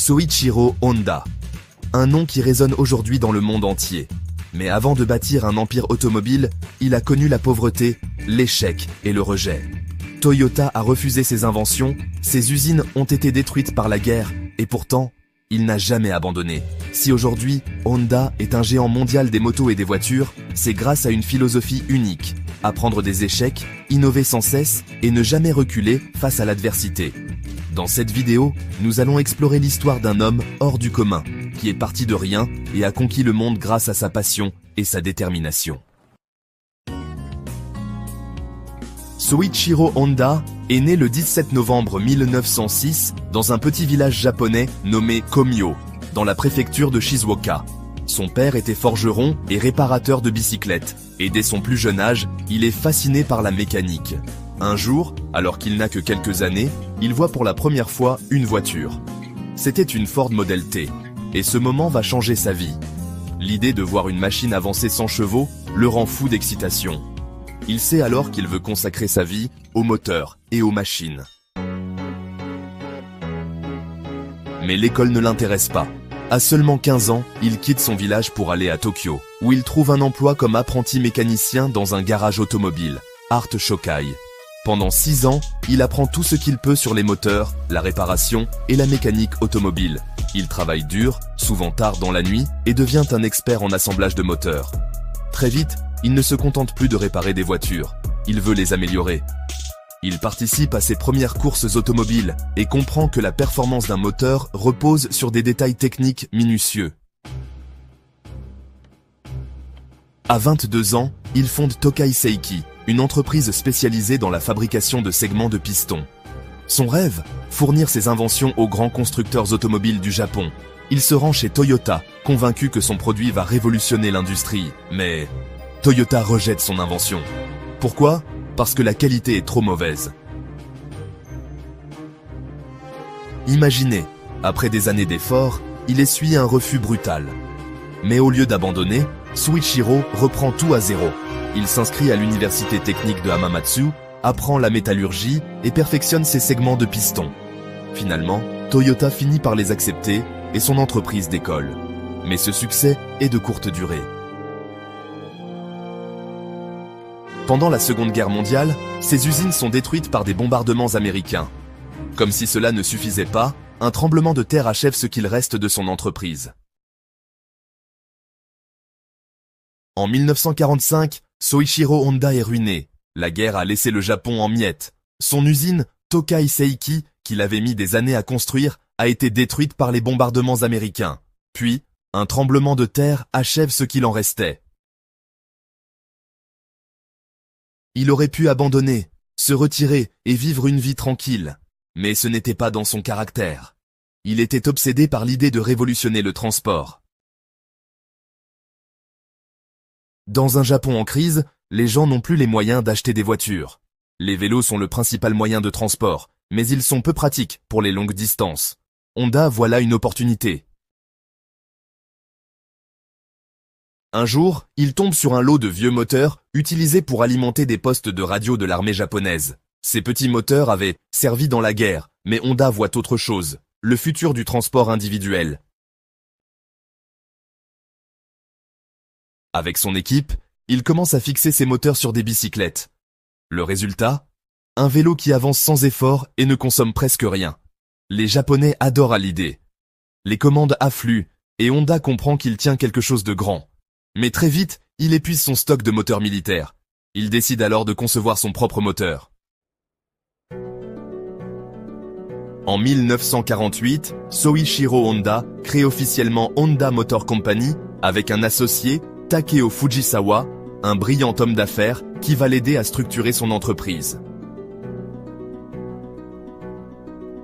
Soichiro Honda. Un nom qui résonne aujourd'hui dans le monde entier. Mais avant de bâtir un empire automobile, il a connu la pauvreté, l'échec et le rejet. Toyota a refusé ses inventions, ses usines ont été détruites par la guerre, et pourtant, il n'a jamais abandonné. Si aujourd'hui, Honda est un géant mondial des motos et des voitures, c'est grâce à une philosophie unique. Apprendre des échecs, innover sans cesse et ne jamais reculer face à l'adversité. Dans cette vidéo, nous allons explorer l'histoire d'un homme hors du commun, qui est parti de rien et a conquis le monde grâce à sa passion et sa détermination. Soichiro Honda est né le 17 novembre 1906 dans un petit village japonais nommé Komyo, dans la préfecture de Shizuoka. Son père était forgeron et réparateur de bicyclettes, et dès son plus jeune âge, il est fasciné par la mécanique. Un jour, alors qu'il n'a que quelques années, il voit pour la première fois une voiture. C'était une Ford Model T, et ce moment va changer sa vie. L'idée de voir une machine avancer sans chevaux le rend fou d'excitation. Il sait alors qu'il veut consacrer sa vie aux moteurs et aux machines. Mais l'école ne l'intéresse pas. À seulement 15 ans, il quitte son village pour aller à Tokyo, où il trouve un emploi comme apprenti mécanicien dans un garage automobile, Art Shokai. Pendant 6 ans, il apprend tout ce qu'il peut sur les moteurs, la réparation et la mécanique automobile. Il travaille dur, souvent tard dans la nuit, et devient un expert en assemblage de moteurs. Très vite, il ne se contente plus de réparer des voitures, il veut les améliorer. Il participe à ses premières courses automobiles et comprend que la performance d'un moteur repose sur des détails techniques minutieux. À 22 ans, il fonde Tokai Seiki, une entreprise spécialisée dans la fabrication de segments de pistons. Son rêve, fournir ses inventions aux grands constructeurs automobiles du Japon. Il se rend chez Toyota, convaincu que son produit va révolutionner l'industrie. Mais Toyota rejette son invention. Pourquoi ? Parce que la qualité est trop mauvaise. Imaginez, après des années d'efforts, il essuie un refus brutal. Mais au lieu d'abandonner, Soichiro reprend tout à zéro. Il s'inscrit à l'université technique de Hamamatsu, apprend la métallurgie et perfectionne ses segments de pistons. Finalement, Toyota finit par les accepter et son entreprise décolle. Mais ce succès est de courte durée. Pendant la Seconde Guerre mondiale, ses usines sont détruites par des bombardements américains. Comme si cela ne suffisait pas, un tremblement de terre achève ce qu'il reste de son entreprise. En 1945, Soichiro Honda est ruiné. La guerre a laissé le Japon en miettes. Son usine, Tokai Seiki, qu'il avait mis des années à construire, a été détruite par les bombardements américains. Puis, un tremblement de terre achève ce qu'il en restait. Il aurait pu abandonner, se retirer et vivre une vie tranquille. Mais ce n'était pas dans son caractère. Il était obsédé par l'idée de révolutionner le transport. Dans un Japon en crise, les gens n'ont plus les moyens d'acheter des voitures. Les vélos sont le principal moyen de transport, mais ils sont peu pratiques pour les longues distances. Honda voit là une opportunité. Un jour, il tombe sur un lot de vieux moteurs utilisés pour alimenter des postes de radio de l'armée japonaise. Ces petits moteurs avaient servi dans la guerre, mais Honda voit autre chose, le futur du transport individuel. Avec son équipe, il commence à fixer ses moteurs sur des bicyclettes. Le résultat ? Un vélo qui avance sans effort et ne consomme presque rien. Les Japonais adorent à l'idée. Les commandes affluent et Honda comprend qu'il tient quelque chose de grand. Mais très vite, il épuise son stock de moteurs militaires. Il décide alors de concevoir son propre moteur. En 1948, Soichiro Honda crée officiellement Honda Motor Company avec un associé, Takeo Fujisawa, un brillant homme d'affaires qui va l'aider à structurer son entreprise.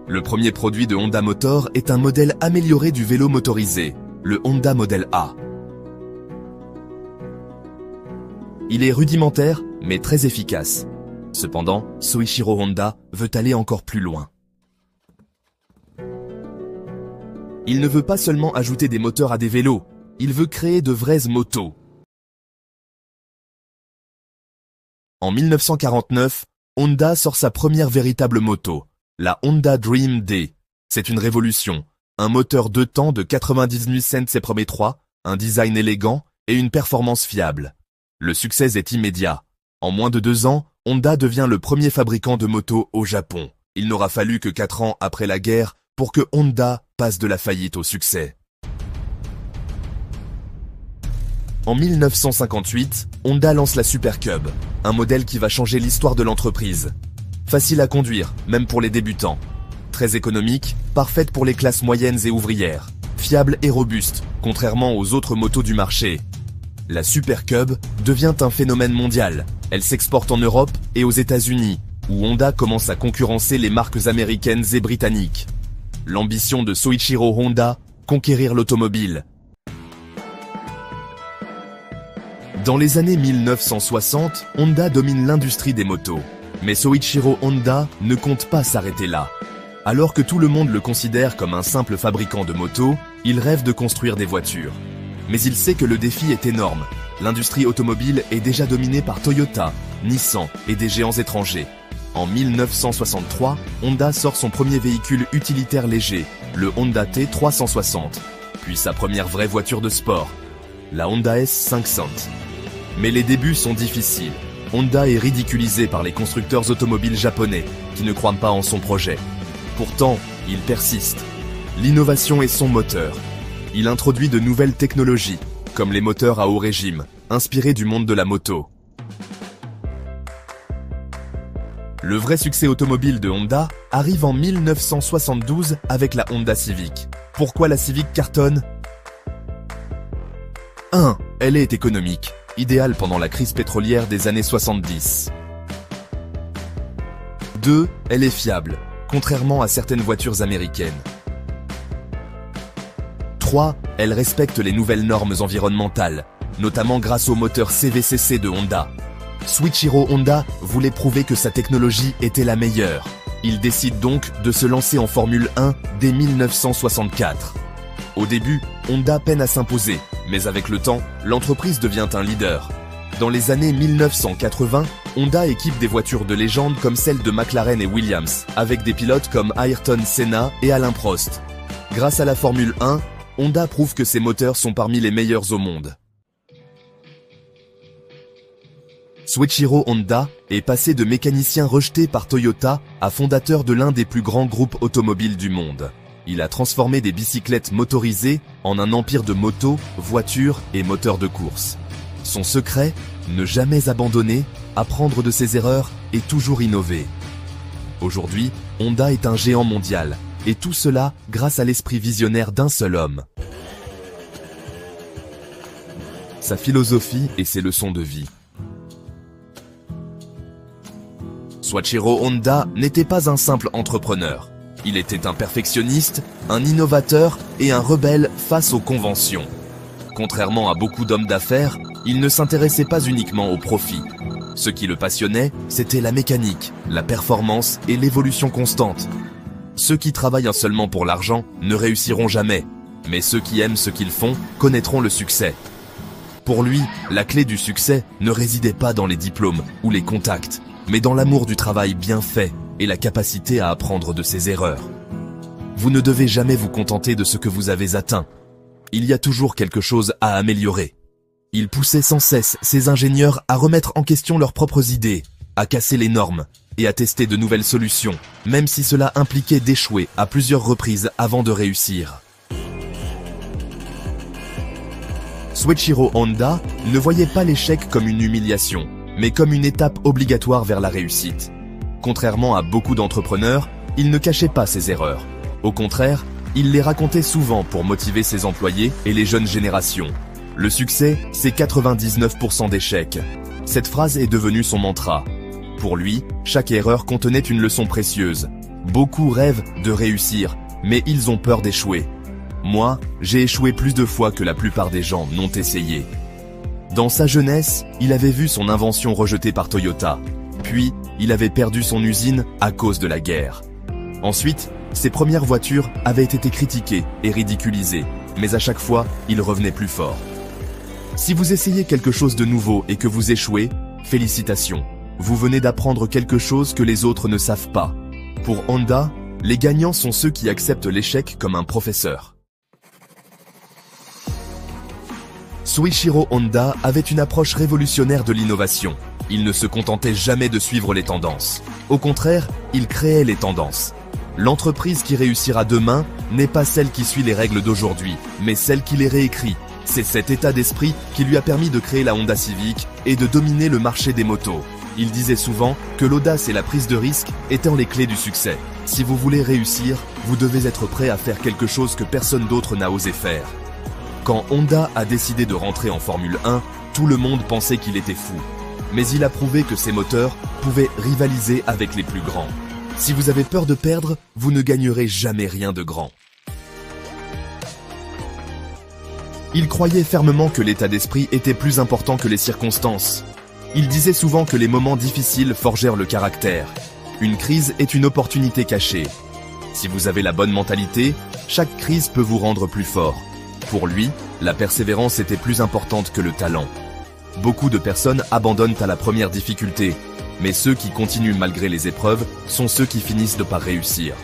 Le premier produit de Honda Motor est un modèle amélioré du vélo motorisé, le Honda Model A. Il est rudimentaire, mais très efficace. Cependant, Soichiro Honda veut aller encore plus loin. Il ne veut pas seulement ajouter des moteurs à des vélos, il veut créer de vraies motos. En 1949, Honda sort sa première véritable moto, la Honda Dream D. C'est une révolution, un moteur 2 temps de 98 cents ses premiers 3, un design élégant et une performance fiable. Le succès est immédiat. En moins de 2 ans, Honda devient le premier fabricant de motos au Japon. Il n'aura fallu que 4 ans après la guerre pour que Honda passe de la faillite au succès. En 1958, Honda lance la Super Cub, un modèle qui va changer l'histoire de l'entreprise. Facile à conduire, même pour les débutants. Très économique, parfaite pour les classes moyennes et ouvrières. Fiable et robuste, contrairement aux autres motos du marché. La Super Cub devient un phénomène mondial. Elle s'exporte en Europe et aux États-Unis, où Honda commence à concurrencer les marques américaines et britanniques. L'ambition de Soichiro Honda, conquérir l'automobile. Dans les années 1960, Honda domine l'industrie des motos. Mais Soichiro Honda ne compte pas s'arrêter là. Alors que tout le monde le considère comme un simple fabricant de motos, il rêve de construire des voitures. Mais il sait que le défi est énorme. L'industrie automobile est déjà dominée par Toyota, Nissan et des géants étrangers. En 1963, Honda sort son premier véhicule utilitaire léger, le Honda T360, puis sa première vraie voiture de sport, la Honda S500. Mais les débuts sont difficiles. Honda est ridiculisé par les constructeurs automobiles japonais qui ne croient pas en son projet. Pourtant, il persiste. L'innovation est son moteur. Il introduit de nouvelles technologies, comme les moteurs à haut régime, inspirés du monde de la moto. Le vrai succès automobile de Honda arrive en 1972 avec la Honda Civic. Pourquoi la Civic cartonne ? 1. Elle est économique, idéale pendant la crise pétrolière des années 70. 2. Elle est fiable, contrairement à certaines voitures américaines. 3. Elle respecte les nouvelles normes environnementales, notamment grâce au moteur CVCC de Honda. Soichiro Honda voulait prouver que sa technologie était la meilleure. Il décide donc de se lancer en Formule 1 dès 1964. Au début, Honda peine à s'imposer, mais avec le temps, l'entreprise devient un leader. Dans les années 1980, Honda équipe des voitures de légende comme celles de McLaren et Williams, avec des pilotes comme Ayrton Senna et Alain Prost. Grâce à la Formule 1, Honda prouve que ses moteurs sont parmi les meilleurs au monde. Soichiro Honda est passé de mécanicien rejeté par Toyota à fondateur de l'un des plus grands groupes automobiles du monde. Il a transformé des bicyclettes motorisées en un empire de motos, voitures et moteurs de course. Son secret, ne jamais abandonner, apprendre de ses erreurs et toujours innover. Aujourd'hui, Honda est un géant mondial, et tout cela grâce à l'esprit visionnaire d'un seul homme. Sa philosophie et ses leçons de vie. Soichiro Honda n'était pas un simple entrepreneur. Il était un perfectionniste, un innovateur et un rebelle face aux conventions. Contrairement à beaucoup d'hommes d'affaires, il ne s'intéressait pas uniquement au profit. Ce qui le passionnait, c'était la mécanique, la performance et l'évolution constante. Ceux qui travaillent seulement pour l'argent ne réussiront jamais, mais ceux qui aiment ce qu'ils font connaîtront le succès. Pour lui, la clé du succès ne résidait pas dans les diplômes ou les contacts, mais dans l'amour du travail bien fait et la capacité à apprendre de ses erreurs. Vous ne devez jamais vous contenter de ce que vous avez atteint. Il y a toujours quelque chose à améliorer. Il poussait sans cesse ses ingénieurs à remettre en question leurs propres idées, à casser les normes et à tester de nouvelles solutions, même si cela impliquait d'échouer à plusieurs reprises avant de réussir. Soichiro Honda ne voyait pas l'échec comme une humiliation, mais comme une étape obligatoire vers la réussite. Contrairement à beaucoup d'entrepreneurs, il ne cachait pas ses erreurs. Au contraire, il les racontait souvent pour motiver ses employés et les jeunes générations. Le succès, c'est 99% d'échecs. Cette phrase est devenue son mantra. Pour lui, chaque erreur contenait une leçon précieuse. Beaucoup rêvent de réussir, mais ils ont peur d'échouer. Moi, j'ai échoué plus de fois que la plupart des gens n'ont essayé. Dans sa jeunesse, il avait vu son invention rejetée par Toyota. Puis, il avait perdu son usine à cause de la guerre. Ensuite, ses premières voitures avaient été critiquées et ridiculisées, mais à chaque fois, il revenait plus fort. Si vous essayez quelque chose de nouveau et que vous échouez, félicitations. Vous venez d'apprendre quelque chose que les autres ne savent pas. Pour Honda, Les gagnants sont ceux qui acceptent l'échec comme un professeur. Soichiro Honda avait une approche révolutionnaire de l'innovation. Il ne se contentait jamais de suivre les tendances. Au contraire, il créait les tendances. L'entreprise qui réussira demain n'est pas celle qui suit les règles d'aujourd'hui, mais celle qui les réécrit. C'est cet état d'esprit qui lui a permis de créer la Honda Civic et de dominer le marché des motos. Il disait souvent que l'audace et la prise de risque étaient les clés du succès. Si vous voulez réussir, vous devez être prêt à faire quelque chose que personne d'autre n'a osé faire. Quand Honda a décidé de rentrer en Formule 1, tout le monde pensait qu'il était fou. Mais il a prouvé que ses moteurs pouvaient rivaliser avec les plus grands. Si vous avez peur de perdre, vous ne gagnerez jamais rien de grand. Il croyait fermement que l'état d'esprit était plus important que les circonstances. Il disait souvent que les moments difficiles forgèrent le caractère. Une crise est une opportunité cachée. Si vous avez la bonne mentalité, chaque crise peut vous rendre plus fort. Pour lui, la persévérance était plus importante que le talent. Beaucoup de personnes abandonnent à la première difficulté, mais ceux qui continuent malgré les épreuves sont ceux qui finissent de par réussir.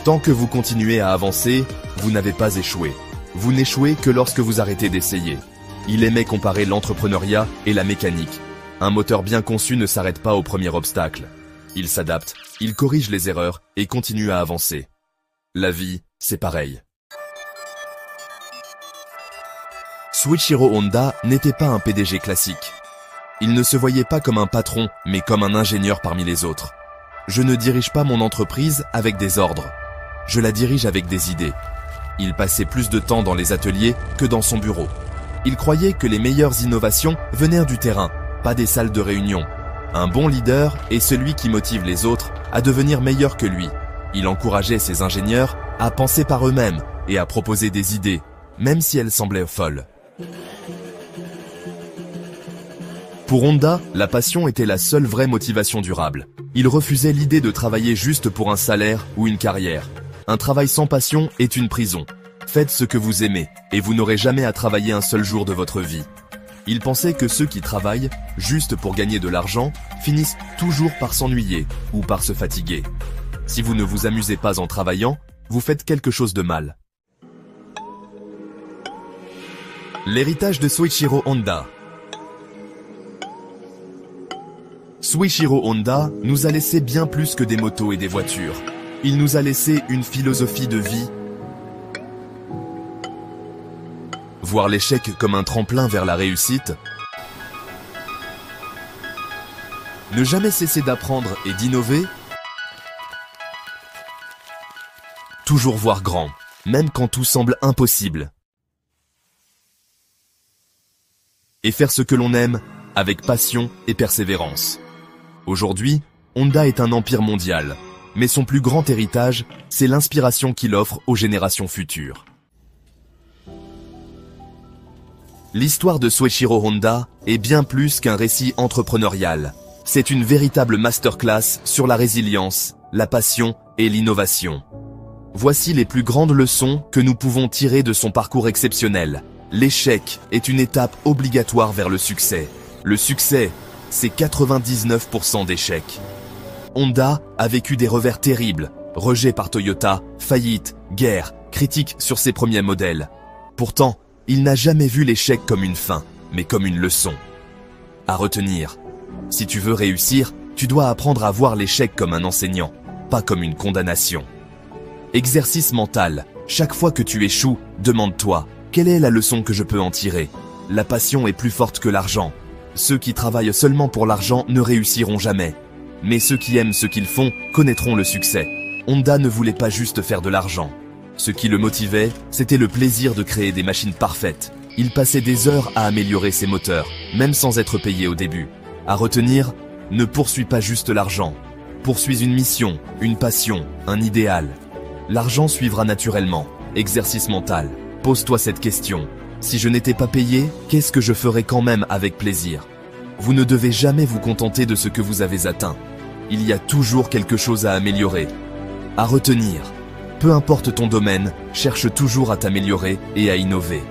Tant que vous continuez à avancer, vous n'avez pas échoué. Vous n'échouez que lorsque vous arrêtez d'essayer. Il aimait comparer l'entrepreneuriat et la mécanique. Un moteur bien conçu ne s'arrête pas au premier obstacle. Il s'adapte, il corrige les erreurs et continue à avancer. La vie, c'est pareil. Soichiro Honda n'était pas un PDG classique. Il ne se voyait pas comme un patron, mais comme un ingénieur parmi les autres. Je ne dirige pas mon entreprise avec des ordres. Je la dirige avec des idées. Il passait plus de temps dans les ateliers que dans son bureau. Il croyait que les meilleures innovations venaient du terrain, pas des salles de réunion. Un bon leader est celui qui motive les autres à devenir meilleurs que lui. Il encourageait ses ingénieurs à penser par eux-mêmes et à proposer des idées, même si elles semblaient folles. Pour Honda, la passion était la seule vraie motivation durable. Il refusait l'idée de travailler juste pour un salaire ou une carrière. Un travail sans passion est une prison. Faites ce que vous aimez et vous n'aurez jamais à travailler un seul jour de votre vie. Il pensait que ceux qui travaillent juste pour gagner de l'argent finissent toujours par s'ennuyer ou par se fatiguer. Si vous ne vous amusez pas en travaillant, vous faites quelque chose de mal. L'héritage de Soichiro Honda. Soichiro Honda nous a laissé bien plus que des motos et des voitures. Il nous a laissé une philosophie de vie. Voir l'échec comme un tremplin vers la réussite. Ne jamais cesser d'apprendre et d'innover. Toujours voir grand, même quand tout semble impossible. Et faire ce que l'on aime avec passion et persévérance. Aujourd'hui, Honda est un empire mondial, mais son plus grand héritage, c'est l'inspiration qu'il offre aux générations futures. L'histoire de Soichiro Honda est bien plus qu'un récit entrepreneurial. C'est une véritable masterclass sur la résilience, la passion et l'innovation. Voici les plus grandes leçons que nous pouvons tirer de son parcours exceptionnel. L'échec est une étape obligatoire vers le succès. Le succès, c'est 99% d'échecs. Honda a vécu des revers terribles, rejet par Toyota, faillite, guerre, critiques sur ses premiers modèles. Pourtant, il n'a jamais vu l'échec comme une fin, mais comme une leçon. À retenir, si tu veux réussir, tu dois apprendre à voir l'échec comme un enseignant, pas comme une condamnation. Exercice mental, chaque fois que tu échoues, demande-toi, quelle est la leçon que je peux en tirer? La passion est plus forte que l'argent. Ceux qui travaillent seulement pour l'argent ne réussiront jamais. Mais ceux qui aiment ce qu'ils font connaîtront le succès. Honda ne voulait pas juste faire de l'argent. Ce qui le motivait, c'était le plaisir de créer des machines parfaites. Il passait des heures à améliorer ses moteurs, même sans être payé au début. À retenir, ne poursuis pas juste l'argent. Poursuis une mission, une passion, un idéal. L'argent suivra naturellement. Exercice mental. Pose-toi cette question. Si je n'étais pas payé, qu'est-ce que je ferais quand même avec plaisir? Vous ne devez jamais vous contenter de ce que vous avez atteint. Il y a toujours quelque chose à améliorer. À retenir. Peu importe ton domaine, cherche toujours à t'améliorer et à innover.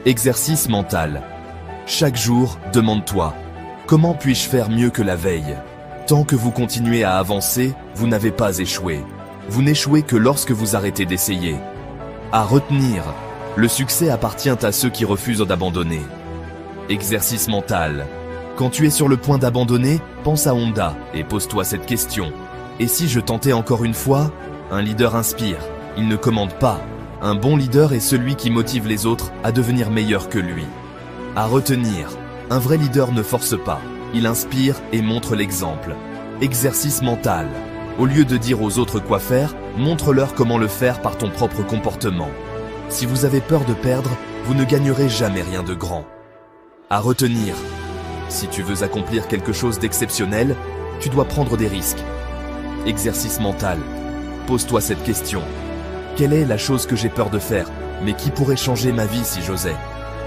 Exercice mental. Chaque jour, demande-toi, comment puis-je faire mieux que la veille? Tant que vous continuez à avancer, vous n'avez pas échoué. Vous n'échouez que lorsque vous arrêtez d'essayer. À retenir, le succès appartient à ceux qui refusent d'abandonner. Exercice mental. Quand tu es sur le point d'abandonner, pense à Honda et pose-toi cette question. Et si je tentais encore une fois? Un leader inspire, il ne commande pas. Un bon leader est celui qui motive les autres à devenir meilleurs que lui. À retenir, un vrai leader ne force pas, il inspire et montre l'exemple. Exercice mental. Au lieu de dire aux autres quoi faire, montre-leur comment le faire par ton propre comportement. Si vous avez peur de perdre, vous ne gagnerez jamais rien de grand. À retenir, si tu veux accomplir quelque chose d'exceptionnel, tu dois prendre des risques. Exercice mental. Pose-toi cette question. Quelle est la chose que j'ai peur de faire, mais qui pourrait changer ma vie si j'osais?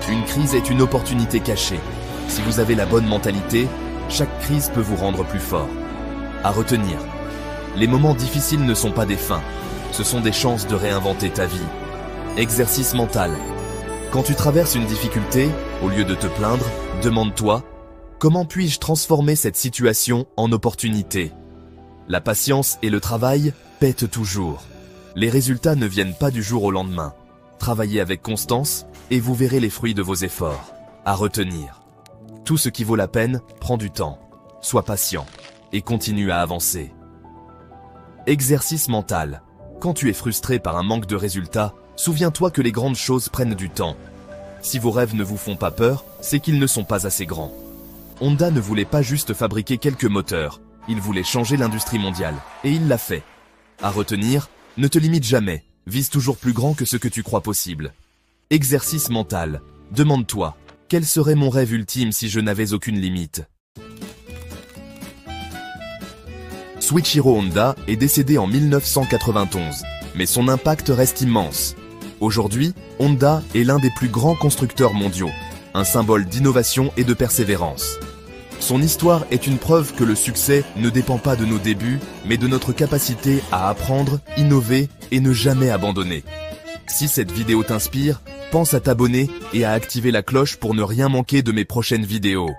Une crise est une opportunité cachée. Si vous avez la bonne mentalité, chaque crise peut vous rendre plus fort. À retenir, les moments difficiles ne sont pas des fins, ce sont des chances de réinventer ta vie. Exercice mental. Quand tu traverses une difficulté, au lieu de te plaindre, demande-toi, comment puis-je transformer cette situation en opportunité? La patience et le travail paient toujours. Les résultats ne viennent pas du jour au lendemain. Travaillez avec constance et vous verrez les fruits de vos efforts. À retenir. Tout ce qui vaut la peine prend du temps. Sois patient et continue à avancer. Exercice mental. Quand tu es frustré par un manque de résultats, souviens-toi que les grandes choses prennent du temps. Si vos rêves ne vous font pas peur, c'est qu'ils ne sont pas assez grands. Honda ne voulait pas juste fabriquer quelques moteurs, il voulait changer l'industrie mondiale, et il l'a fait. À retenir, ne te limite jamais, vise toujours plus grand que ce que tu crois possible. Exercice mental. Demande-toi, quel serait mon rêve ultime si je n'avais aucune limite? Soichiro Honda est décédé en 1991, mais son impact reste immense. Aujourd'hui, Honda est l'un des plus grands constructeurs mondiaux, un symbole d'innovation et de persévérance. Son histoire est une preuve que le succès ne dépend pas de nos débuts, mais de notre capacité à apprendre, innover et ne jamais abandonner. Si cette vidéo t'inspire, pense à t'abonner et à activer la cloche pour ne rien manquer de mes prochaines vidéos.